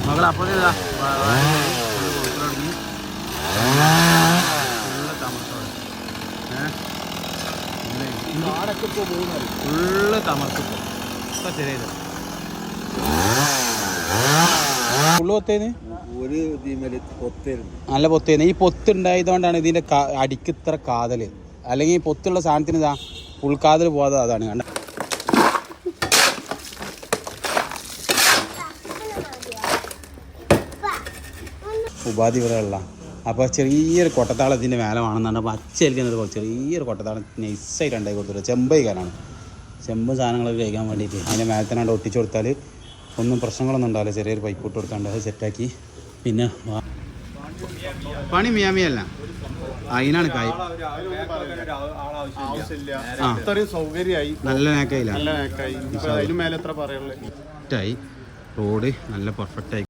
മകൾ അപ്പോൾ തുടങ്ങി ഫുള്ള് തമർത്തിപ്പോ ഇപ്പൊ ശരിയായത് ഫുള്ള് പൊത്തേന്ന് ഒരു പൊത്തായിരുന്നു, നല്ല പൊത്തേന്ന്. ഈ പൊത്ത് ഉണ്ടായതുകൊണ്ടാണ് ഇതിന്റെ അടിക്ക് ഇത്ര കാതല്. അല്ലെങ്കിൽ പൊത്തുള്ള സാധനത്തിന് ഇതാ ഉൾക്കാതൽ പോകാതെ അതാണ് കണ്ട. ഉപാധി ഇവിടെയുള്ള അപ്പോൾ ചെറിയൊരു കൊട്ടത്താളം ഇതിൻ്റെ മേലെ വേണമെന്നാണ്. അപ്പോൾ അച്ചേൽക്കുന്നത് ചെറിയൊരു കൊട്ടത്താളം നൈസായിട്ട് ഉണ്ടാക്കി കൊടുത്തില്ല. ചെമ്പ് കഴിക്കാനാണ്, ചെമ്പ് സാധനങ്ങളൊക്കെ കഴിക്കാൻ വേണ്ടിയിട്ട് അതിൻ്റെ മേലെ തന്നെ ഒട്ടിച്ചു കൊടുത്താൽ ഒന്നും പ്രശ്നങ്ങളൊന്നും ഉണ്ടാവില്ല. ചെറിയൊരു പൈപ്പ് ഇട്ട് കൊടുത്താണ്ട് അത് സെറ്റാക്കി. പിന്നെ പണി മിയാമിയല്ല, അതിനാണ് കായ് സൗകര്യമായി, നല്ല നേക്കായി റോഡ് നല്ല പെർഫെക്റ്റ് ആയി.